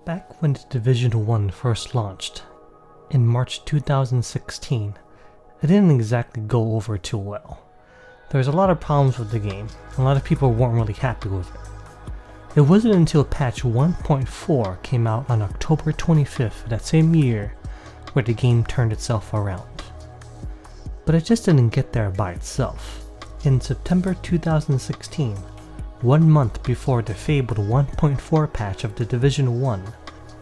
Back when the Division 1 first launched, in March 2016, it didn't exactly go over too well. There was a lot of problems with the game, and a lot of people weren't really happy with it. It wasn't until patch 1.4 came out on October 25th that same year where the game turned itself around. But it just didn't get there by itself. In September 2016, 1 month before the fabled 1.4 patch of the Division 1,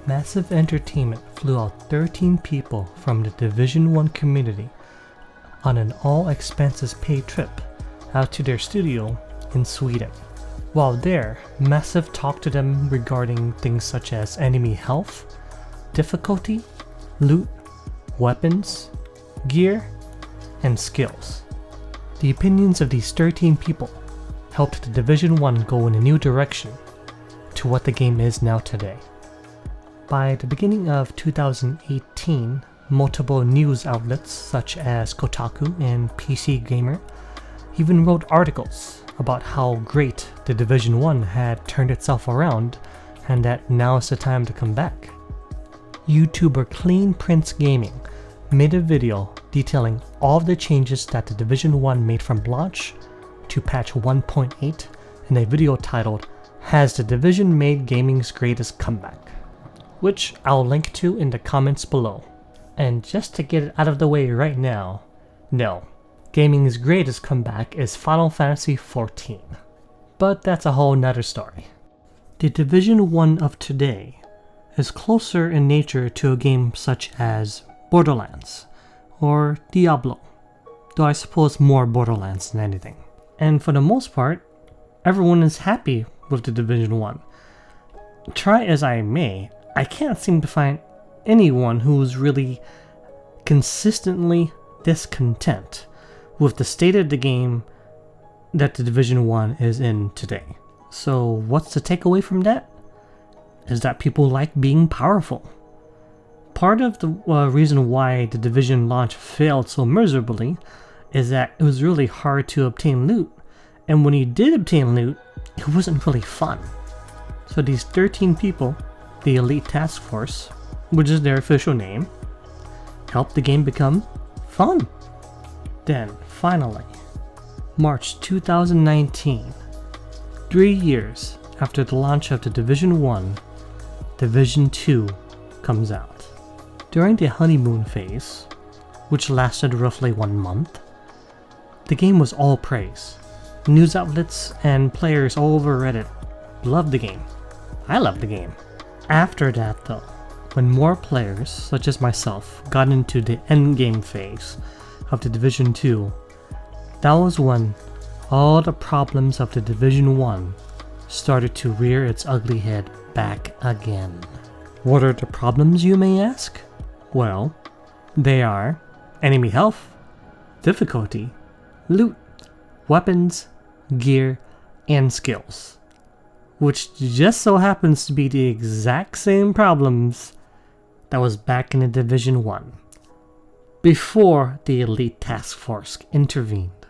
Massive Entertainment flew out 13 people from the Division 1 community on an all-expenses-paid trip out to their studio in Sweden. While there, Massive talked to them regarding things such as enemy health, difficulty, loot, weapons, gear, and skills. The opinions of these 13 people helped the Division 1 go in a new direction to what the game is now today. By the beginning of 2018, multiple news outlets such as Kotaku and PC Gamer even wrote articles about how great the Division 1 had turned itself around and that now is the time to come back. YouTuber Clean Prince Gaming made a video detailing all of the changes that the Division 1 made from launch to patch 1.8 in a video titled "Has the Division Made Gaming's Greatest Comeback?", which I'll link to in the comments below. And just to get it out of the way right now, no, gaming's greatest comeback is Final Fantasy XIV. But that's a whole nother story. The Division 1 of today is closer in nature to a game such as Borderlands or Diablo, though I suppose more Borderlands than anything. And for the most part, everyone is happy with the Division 1. Try as I may, I can't seem to find anyone who's really consistently discontent with the state of the game that the Division 1 is in today. So what's the takeaway from that? Is that people like being powerful. Part of the reason why the Division launch failed so miserably is that it was really hard to obtain loot, and when you did obtain loot, it wasn't really fun. So these 13 people, the Elite Task Force, which is their official name, helped the game become fun. Then, finally, March 2019, 3 years after the launch of the Division 1, Division 2 comes out. During the honeymoon phase, which lasted roughly 1 month, the game was all praise. News outlets and players all over Reddit loved the game. I loved the game. After that though, when more players, such as myself, got into the endgame phase of the Division 2, that was when all the problems of the Division 1 started to rear its ugly head back again. What are the problems, you may ask? Well, they are enemy health, difficulty, loot, weapons, gear, and skills, which just so happens to be the exact same problems that was back in the Division 1, before the Elite Task Force intervened.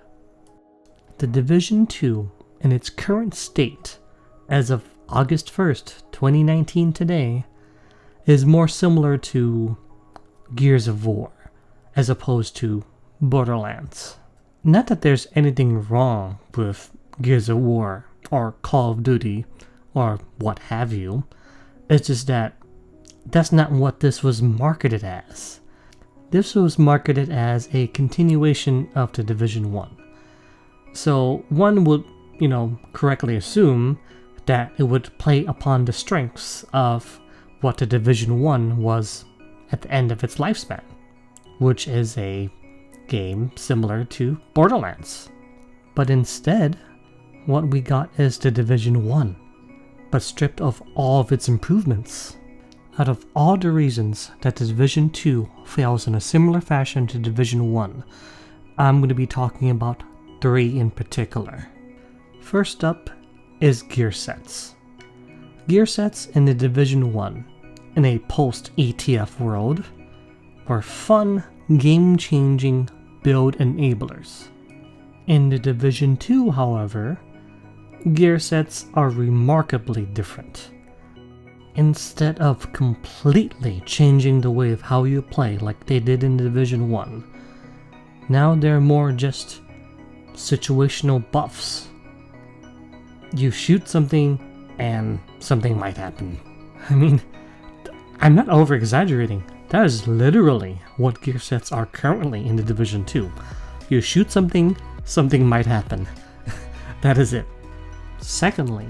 The Division 2, in its current state, as of August 1st, 2019 today, is more similar to Gears of War, as opposed to Borderlands. Not that there's anything wrong with Gears of War, or Call of Duty, or what have you. It's just that that's not what this was marketed as. This was marketed as a continuation of the Division 1. So one would, correctly assume that it would play upon the strengths of what the Division 1 was at the end of its lifespan, which is a game similar to Borderlands. But instead, what we got is the Division 1, but stripped of all of its improvements. Out of all the reasons that the Division 2 fails in a similar fashion to Division 1, I'm going to be talking about 3 in particular. First up is GearSets. GearSets in the Division 1, in a post-ETF world, were fun, game-changing build enablers. In the Division 2, however, GearSets are remarkably different. instead of completely changing the way of how you play like they did in Division 1, now they're more just situational buffs. You shoot something and something might happen. I mean, I'm not over-exaggerating. That is literally what GearSets are currently in the Division 2. You shoot something, something might happen. That is it. Secondly,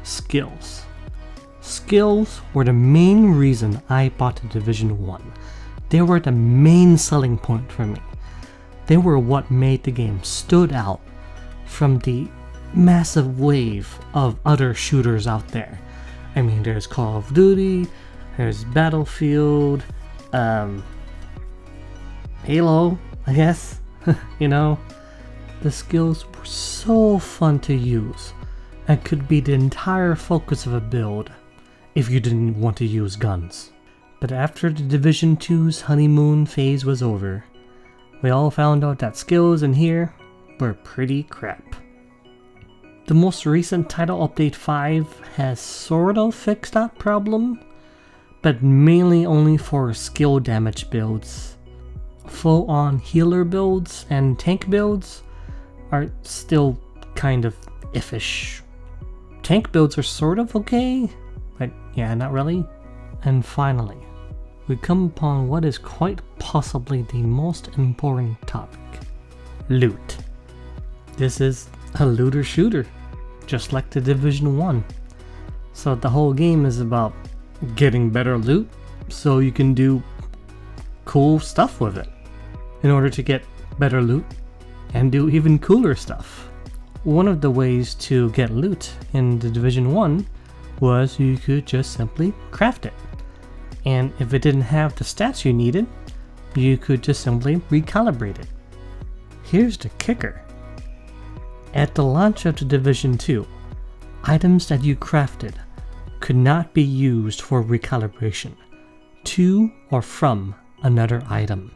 skills. Skills were the main reason I bought the Division 1. They were the main selling point for me. They were what made the game stood out from the massive wave of other shooters out there. I mean, there's Call of Duty, there's Battlefield, Halo, I guess. You know, the skills were so fun to use and could be the entire focus of a build if you didn't want to use guns. But after the Division 2's honeymoon phase was over, we all found out that skills in here were pretty crap. The most recent title update 5 has sort of fixed that problem, but mainly only for skill damage builds. Full-on healer builds and tank builds are still kind of iffish. Tank builds are sort of okay, but yeah, not really. And finally, we come upon what is quite possibly the most important topic: loot. This is a looter shooter, just like the Division 1. So the whole game is about getting better loot so you can do cool stuff with it in order to get better loot and do even cooler stuff. One of the ways to get loot in the Division 1 was you could just simply craft it. And if it didn't have the stats you needed, you could just simply recalibrate it. Here's the kicker. At the launch of the Division 2, items that you crafted could not be used for recalibration to or from another item.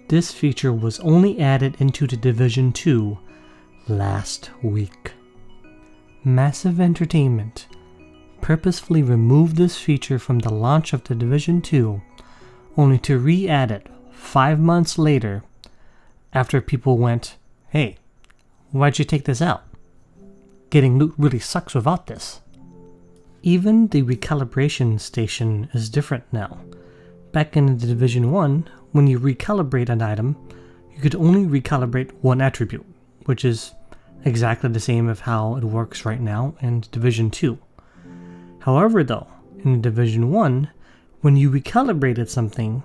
This feature was only added into the Division 2 last week. Massive Entertainment purposefully removed this feature from the launch of the Division 2, only to re-add it 5 months later after people went, "Hey, why'd you take this out? Getting loot really sucks without this." Even the recalibration station is different now. Back in the Division 1, when you recalibrate an item, you could only recalibrate one attribute, which is exactly the same as how it works right now in Division 2. However though, in Division 1, when you recalibrated something,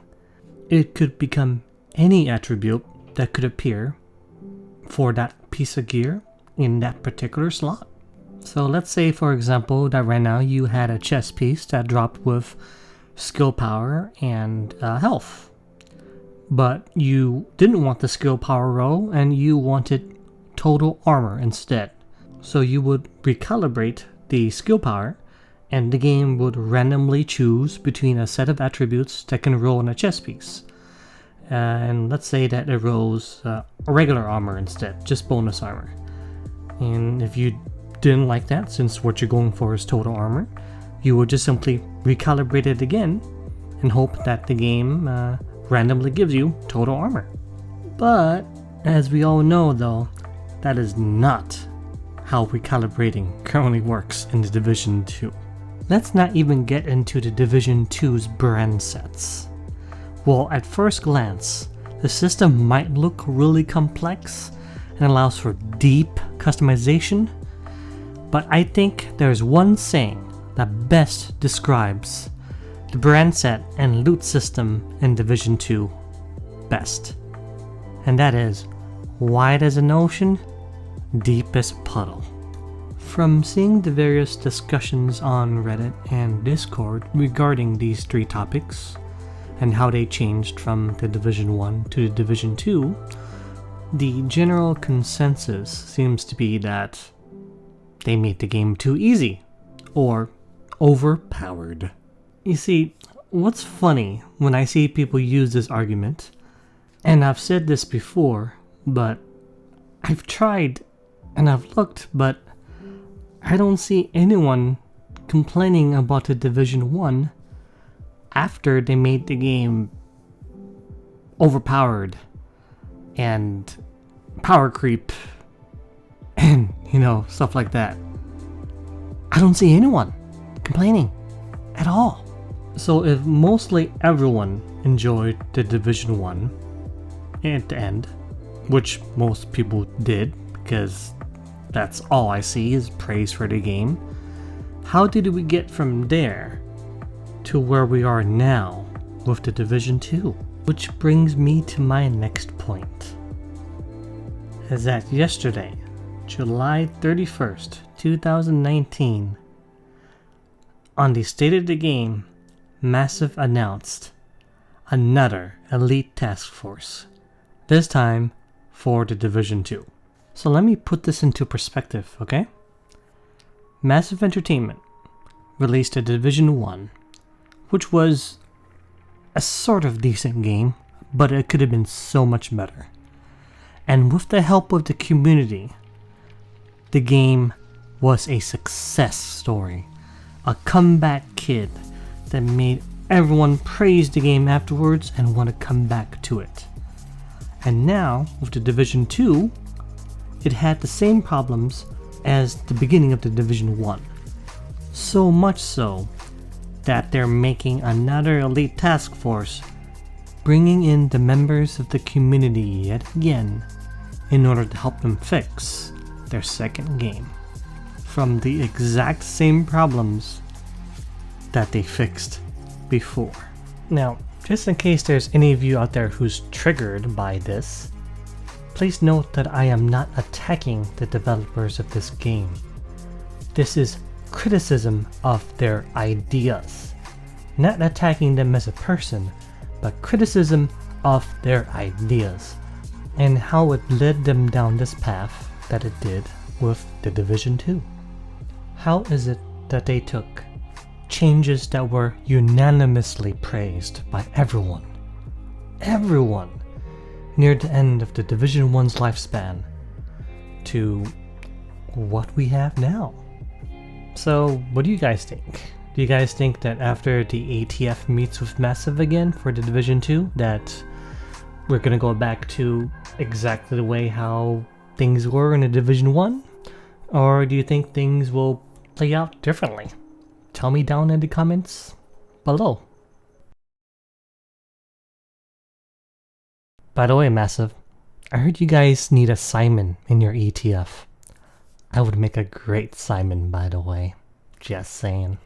it could become any attribute that could appear for that piece of gear in that particular slot. So let's say, for example, that right now you had a chest piece that dropped with skill power and health. But you didn't want the skill power row and you wanted total armor instead. So you would recalibrate the skill power and the game would randomly choose between a set of attributes that can roll on a chest piece. And let's say that it rolls regular armor instead, just bonus armor. And if you didn't like that, since what you're going for is total armor, you would just simply recalibrate it again and hope that the game randomly gives you total armor. But as we all know though, that is not how recalibrating currently works in the Division 2. Let's not even get into the Division 2's brand sets. Well, at first glance, the system might look really complex and allows for deep customization, but I think there's one saying that best describes the brand set and loot system in Division 2 best. And that is, wide as an ocean, deep as a puddle. From seeing the various discussions on Reddit and Discord regarding these three topics, and how they changed from the Division 1 to the Division 2, the general consensus seems to be that they made the game too easy, or overpowered. You see, what's funny when I see people use this argument, and I've said this before, but I've tried and I've looked, but I don't see anyone complaining about the Division 1 after they made the game overpowered and power creep and, stuff like that. I don't see anyone complaining at all. So if mostly everyone enjoyed the Division 1 end to end, which most people did because that's all I see is praise for the game, how did we get from there to where we are now with the Division 2? Which brings me to my next point. Is that yesterday, July 31st, 2019, on the State of the Game, Massive announced another Elite Task Force, this time for the Division 2. So let me put this into perspective, okay? Massive Entertainment released a Division 1, which was a sort of decent game, but it could have been so much better. And with the help of the community, the game was a success story. A comeback kid that made everyone praise the game afterwards and want to come back to it. And now, with the Division 2, it had the same problems as the beginning of the Division 1. So much so that they're making another Elite Task Force, bringing in the members of the community yet again in order to help them fix their second game from the exact same problems that they fixed before. Now, just in case there's any of you out there who's triggered by this, please note that I am not attacking the developers of this game. This is criticism of their ideas. Not attacking them as a person, but criticism of their ideas and how it led them down this path that it did with the Division 2. How is it that they took changes that were unanimously praised by everyone near the end of the Division 1's lifespan to what we have now? So, what do you guys think? Do you guys think that after the ATF meets with Massive again for the Division 2, that we're gonna go back to exactly the way how things were in the Division 1? Or do you think things will play out differently? Tell me down in the comments below. By the way, Massive, I heard you guys need a Simon in your ETF. I would make a great Simon, by the way. Just saying.